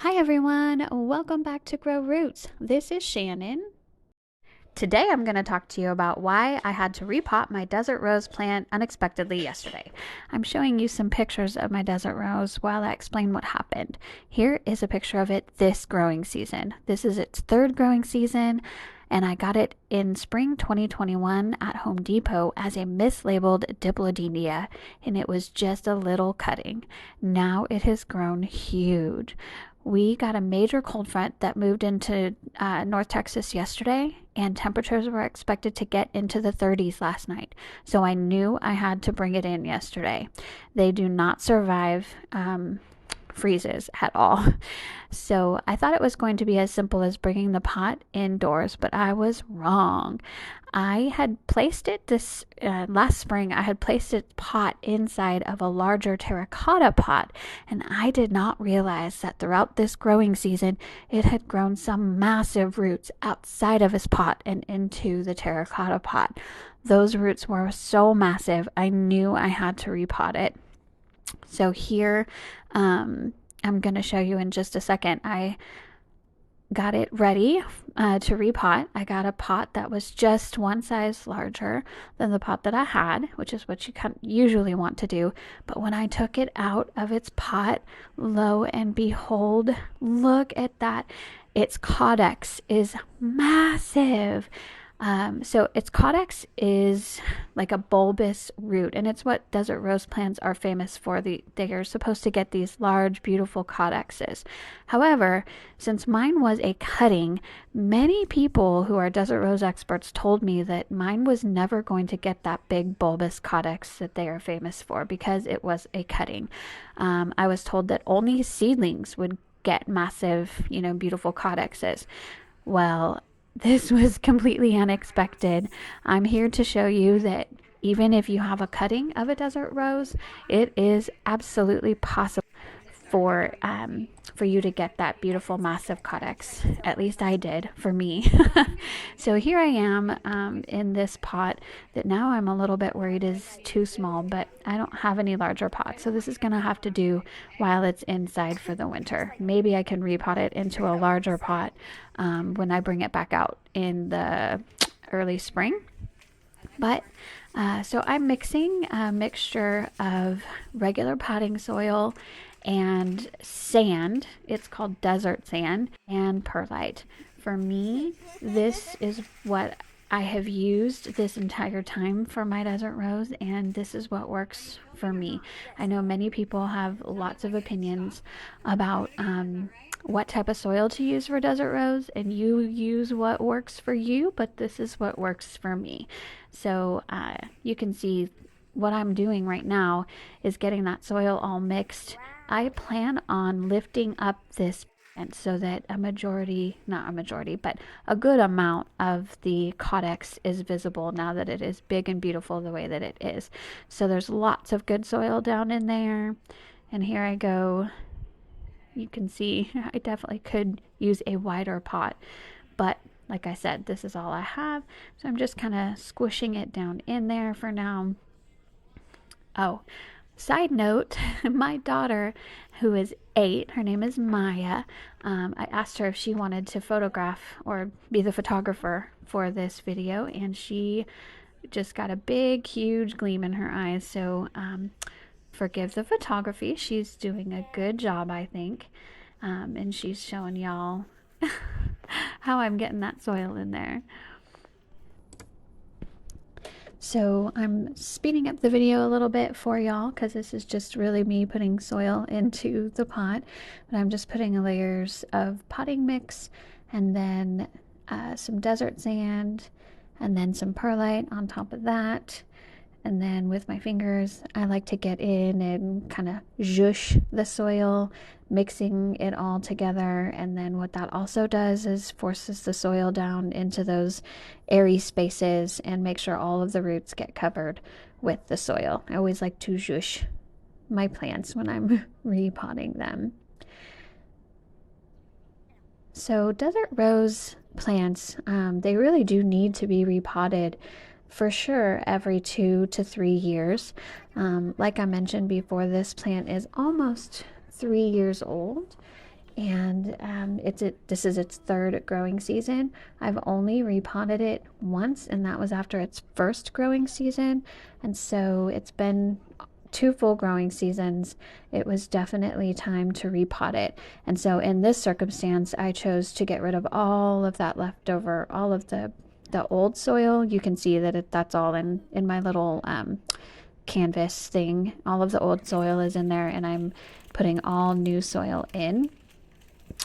Hi everyone, welcome back to Grow Roots. This is Shannon. Today I'm going to talk to you about why I had to repot my desert rose plant unexpectedly yesterday. I'm showing you some pictures of my desert rose while I explain what happened. Here is a picture of it this growing season. This is its third growing season, and I got it in spring 2021 at Home Depot as a mislabeled diplodenia, and it was just a little cutting. Now it has grown huge. We got a major cold front that moved into North Texas yesterday, and temperatures were expected to get into the 30s last night. So I knew I had to bring it in yesterday. They do not survive freezes at all. So I thought it was going to be as simple as bringing the pot indoors, but I was wrong. I had placed it this last spring. I had placed its pot inside of a larger terracotta pot, and I did not realize that throughout this growing season, it had grown some massive roots outside of its pot and into the terracotta pot. Those roots were so massive, I knew I had to repot it. So here, I'm going to show you in just a second. I got it ready to repot. I got a pot that was just one size larger than the pot that I had, which is what you usually want to do. But when I took it out of its pot, lo and behold, look at that. Its caudex is massive. So its caudex is like a bulbous root, and it's what desert rose plants are famous for. They are supposed to get these large, beautiful caudexes. However, since mine was a cutting, many people who are desert rose experts told me that mine was never going to get that big bulbous caudex that they are famous for because it was a cutting. I was told that only seedlings would get massive, beautiful caudexes. Well, this was completely unexpected. I'm here to show you that even if you have a cutting of a desert rose, it is absolutely possible for you to get that beautiful massive caudex. At least I did for me. So here I am in this pot that now I'm a little bit worried is too small, but I don't have any larger pots. So this is going to have to do while it's inside for the winter. Maybe I can repot it into a larger pot when I bring it back out in the early spring. But so I'm mixing a mixture of regular potting soil and sand. It's called desert sand and perlite. For me, this is what I have used this entire time for my desert rose, and this is what works for me. I know many people have lots of opinions about what type of soil to use for desert rose, and you use what works for you, but this is what works for me. So you can see what I'm doing right now is getting that soil all mixed. I plan on lifting up this and so that not a majority, but a good amount of the caudex is visible now that it is big and beautiful the way that it is. So there's lots of good soil down in there. And here I go. You can see I definitely could use a wider pot, but like I said, this is all I have. So I'm just kind of squishing it down in there for now. Oh, side note, my daughter, who is 8, her name is Maya. I asked her if she wanted to photograph or be the photographer for this video, and she just got a big, huge gleam in her eyes. So forgive the photography. She's doing a good job, I think. And she's showing y'all how I'm getting that soil in there. So I'm speeding up the video a little bit for y'all because this is just really me putting soil into the pot. But I'm just putting layers of potting mix and then some desert sand and then some perlite on top of that. And then with my fingers, I like to get in and kind of zhoosh the soil, mixing it all together. And then what that also does is forces the soil down into those airy spaces and make sure all of the roots get covered with the soil. I always like to zhoosh my plants when I'm repotting them. So desert rose plants, they really do need to be repotted for sure every 2 to 3 years. Like I mentioned before, this plant is almost 3 years old, and this is its third growing season. I've only repotted it once, and that was after its first growing season, and so it's been 2 full growing seasons. It was definitely time to repot it. And so in this circumstance, I chose to get rid of all of that leftover, all of the old soil. You can see that that's all in my little canvas thing. All of the old soil is in there, and I'm putting all new soil in.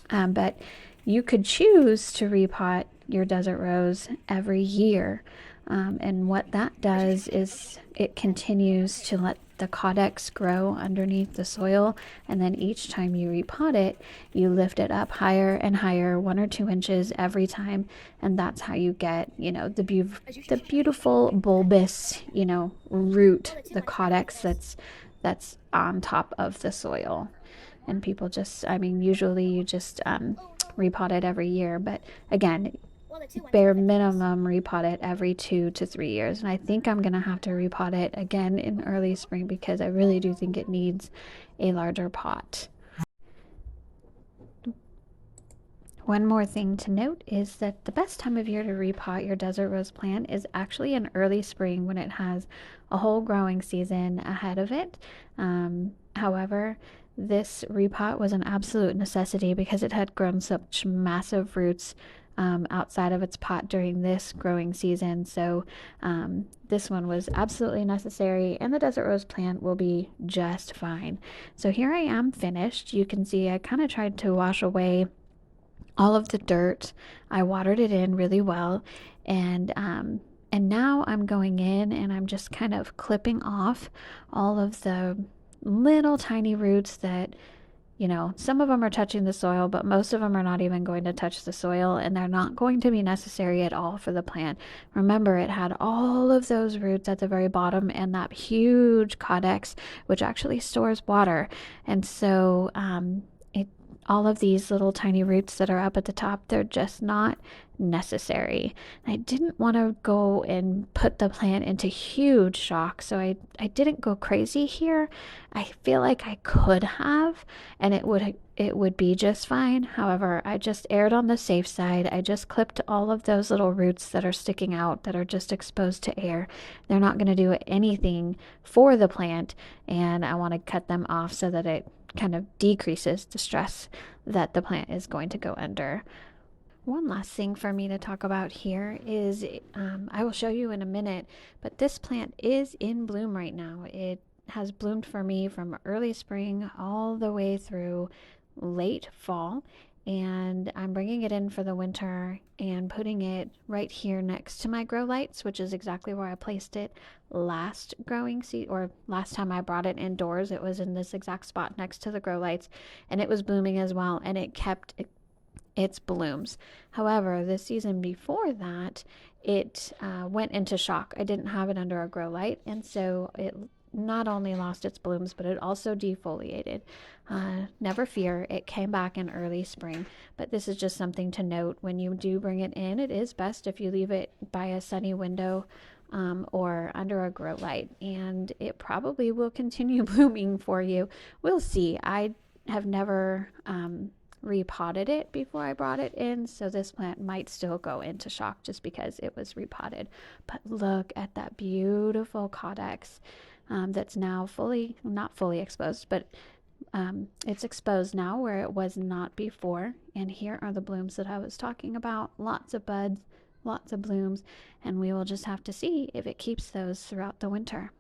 But you could choose to repot your desert rose every year. And what that does is it continues to let the caudex grow underneath the soil, and then each time you repot it, you lift it up higher and higher, 1 or 2 inches every time, and that's how you get, the beautiful bulbous, root, the caudex that's on top of the soil. And people usually you just repot it every year, but again, bare minimum repot it every 2 to 3 years. And I think I'm gonna have to repot it again in early spring because I really do think it needs a larger pot. One more thing to note is that the best time of year to repot your desert rose plant is actually in early spring when it has a whole growing season ahead of it. However, this repot was an absolute necessity because it had grown such massive roots outside of its pot during this growing season. So this one was absolutely necessary, and the desert rose plant will be just fine. So here I am finished. You can see I kind of tried to wash away all of the dirt. I watered it in really well, and now I'm going in and I'm just kind of clipping off all of the little tiny roots that, some of them are touching the soil, but most of them are not even going to touch the soil, and they're not going to be necessary at all for the plant. Remember, it had all of those roots at the very bottom and that huge caudex, which actually stores water. And so all of these little tiny roots that are up at the top, they're just not necessary. I didn't want to go and put the plant into huge shock, so I didn't go crazy here. I feel like I could have, and it would be just fine. However, I just erred on the safe side. I just clipped all of those little roots that are sticking out, that are just exposed to air. They're not going to do anything for the plant, and I want to cut them off so that it kind of decreases the stress that the plant is going to go under. One last thing for me to talk about here is I will show you in a minute, but this plant is in bloom right now. It has bloomed for me from early spring all the way through late fall, and I'm bringing it in for the winter and putting it right here next to my grow lights, which is exactly where I placed it last time I brought it indoors. It was in this exact spot next to the grow lights, and it was blooming as well, and it kept its blooms. However, the season before that, it went into shock. I didn't have it under a grow light, and so it not only lost its blooms, but it also defoliated. Never fear, it came back in early spring, but this is just something to note. When you do bring it in, it is best if you leave it by a sunny window or under a grow light, and it probably will continue blooming for you. We'll see. I have never repotted it before I brought it in, so this plant might still go into shock just because it was repotted. But look at that beautiful caudex that's now not fully exposed, but it's exposed now where it was not before. And here are the blooms that I was talking about. Lots of buds, lots of blooms, and we will just have to see if it keeps those throughout the winter.